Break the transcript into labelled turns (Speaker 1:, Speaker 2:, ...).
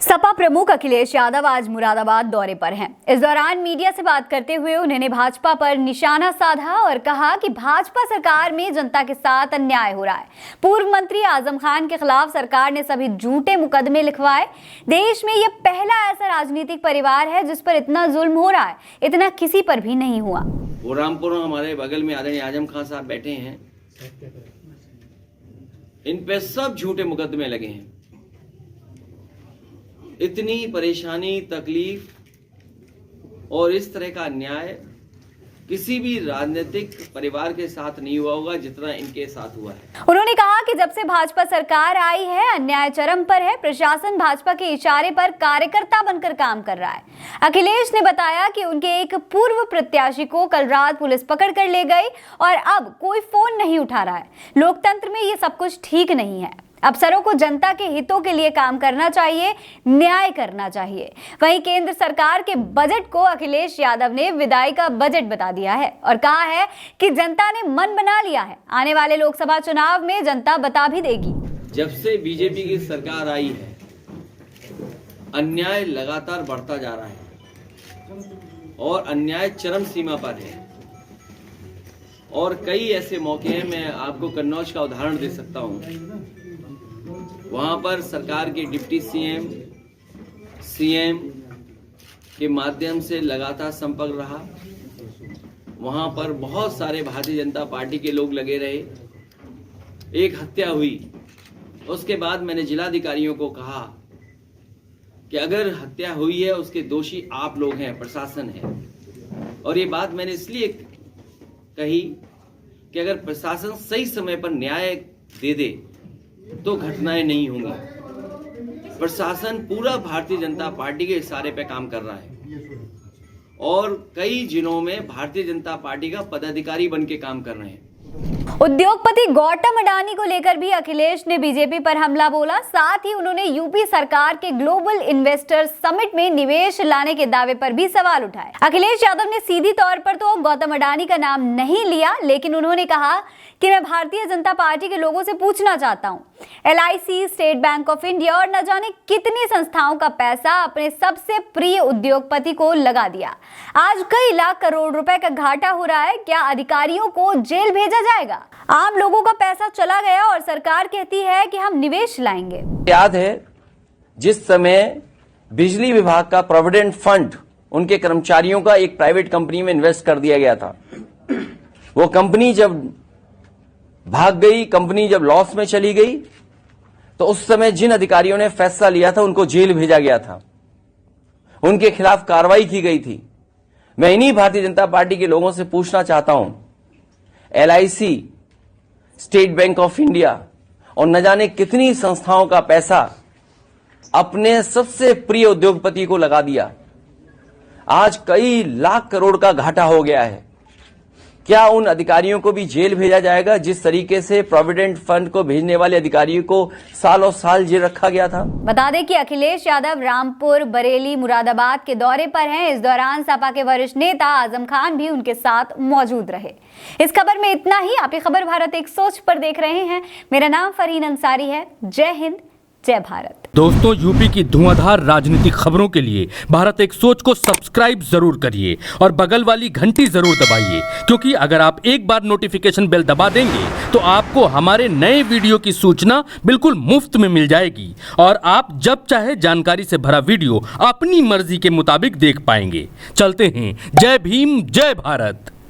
Speaker 1: सपा प्रमुख अखिलेश यादव आज मुरादाबाद दौरे पर हैं। इस दौरान मीडिया से बात करते हुए उन्होंने भाजपा पर निशाना साधा और कहा कि भाजपा सरकार में जनता के साथ अन्याय हो रहा है। पूर्व मंत्री आजम खान के खिलाफ सरकार ने सभी झूठे मुकदमे लिखवाए। देश में यह पहला ऐसा राजनीतिक परिवार है जिस पर इतना जुल्म हो रहा है, इतना किसी पर भी नहीं हुआ।
Speaker 2: रामपुर हमारे बगल में आदरणीय आजम खान साहब बैठे हैं, इन पे सब झूठे मुकदमे लगे हैं। इतनी परेशानी, तकलीफ और इस तरह का अन्याय किसी भी राजनीतिक परिवार के साथ नहीं हुआ होगा जितना इनके साथ हुआ है।
Speaker 1: उन्होंने कहा कि जब से भाजपा सरकार आई है अन्याय चरम पर है। प्रशासन भाजपा के इशारे पर कार्यकर्ता बनकर काम कर रहा है। अखिलेश ने बताया कि उनके एक पूर्व प्रत्याशी को कल रात पुलिस पकड़ कर ले गई और अब कोई फोन नहीं उठा रहा है। लोकतंत्र में ये सब कुछ ठीक नहीं है। अफसरों को जनता के हितों के लिए काम करना चाहिए, न्याय करना चाहिए। वहीं केंद्र सरकार के बजट को अखिलेश यादव ने विदाई का बजट बता दिया है और कहा है कि जनता ने मन बना लिया है। आने वाले लोकसभा चुनाव में जनता बता भी देगी।
Speaker 2: जब से बीजेपी की सरकार आई है, अन्याय लगातार बढ़ता जा रहा है और अन्याय चरम सीमा पर है। और कई ऐसे मौके हैं, मैं आपको कन्नौज का उदाहरण दे सकता हूं। वहां पर सरकार के डिप्टी सीएम के माध्यम से लगातार संपर्क रहा। वहां पर बहुत सारे भारतीय जनता पार्टी के लोग लगे रहे। एक हत्या हुई, उसके बाद मैंने जिलाधिकारियों को कहा कि अगर हत्या हुई है उसके दोषी आप लोग हैं, प्रशासन है। और ये बात मैंने इसलिए कही कि अगर प्रशासन सही समय पर न्याय दे दे तो घटनाएं नहीं होंगी। प्रशासन पूरा भारतीय जनता पार्टी के इशारे पे काम कर रहा है और कई जिलों में भारतीय जनता पार्टी का पदाधिकारी बन के काम कर रहे हैं।
Speaker 1: उद्योगपति गौतम अडानी को लेकर भी अखिलेश ने बीजेपी पर हमला बोला। साथ ही उन्होंने यूपी सरकार के ग्लोबल इन्वेस्टर समिट में निवेश लाने के दावे पर भी सवाल उठाए। अखिलेश यादव ने सीधी तौर पर तो गौतम अडानी का नाम नहीं लिया, लेकिन उन्होंने कहा कि मैं भारतीय जनता पार्टी के लोगों से पूछना चाहता हूं, LIC, state bank of India और न जाने कितनी संस्थाओं का पैसा अपने सबसे प्रिय उद्योगपति को लगा दिया। आज कई लाख करोड़ रुपए का घाटा हो रहा है। क्या अधिकारियों को जेल भेजा जाएगा? आम लोगों का पैसा चला गया और सरकार कहती है कि हम निवेश लाएंगे।
Speaker 3: याद है जिस समय बिजली विभाग का प्रोविडेंट फंड उनके कर्मचारियों का एक प्राइवेट कंपनी में इन्वेस्ट कर दिया गया था। वो कंपनी जब भाग गई, कंपनी जब लॉस में चली गई, तो उस समय जिन अधिकारियों ने फैसला लिया था उनको जेल भेजा गया था, उनके खिलाफ कार्रवाई की गई थी। मैं इन्हीं भारतीय जनता पार्टी के लोगों से पूछना चाहता हूं, LIC, state bank of India और न जाने कितनी संस्थाओं का पैसा अपने सबसे प्रिय उद्योगपति को लगा दिया। आज कई लाख करोड़ का घाटा हो गया है। क्या उन अधिकारियों को भी जेल भेजा जाएगा जिस तरीके से प्रोविडेंट फंड को भेजने वाले अधिकारियों को सालों साल जेल रखा गया था?
Speaker 1: बता दें कि अखिलेश यादव रामपुर, बरेली, मुरादाबाद के दौरे पर हैं। इस दौरान सपा के वरिष्ठ नेता आजम खान भी उनके साथ मौजूद रहे। इस खबर में इतना ही। आप ये खबर भारत एक सोच पर देख रहे हैं। मेरा नाम फरहीन अंसारी है। जय हिंद, जय भारत।
Speaker 4: दोस्तों, यूपी की धुआंधार राजनीतिक खबरों के लिए भारत एक सोच को सब्सक्राइब जरूर करिए और बगल वाली घंटी जरूर दबाइए, क्योंकि अगर आप एक बार नोटिफिकेशन बेल दबा देंगे तो आपको हमारे नए वीडियो की सूचना बिल्कुल मुफ्त में मिल जाएगी और आप जब चाहे जानकारी से भरा वीडियो अपनी मर्जी के मुताबिक देख पाएंगे। चलते हैं। जय भीम, जय भारत।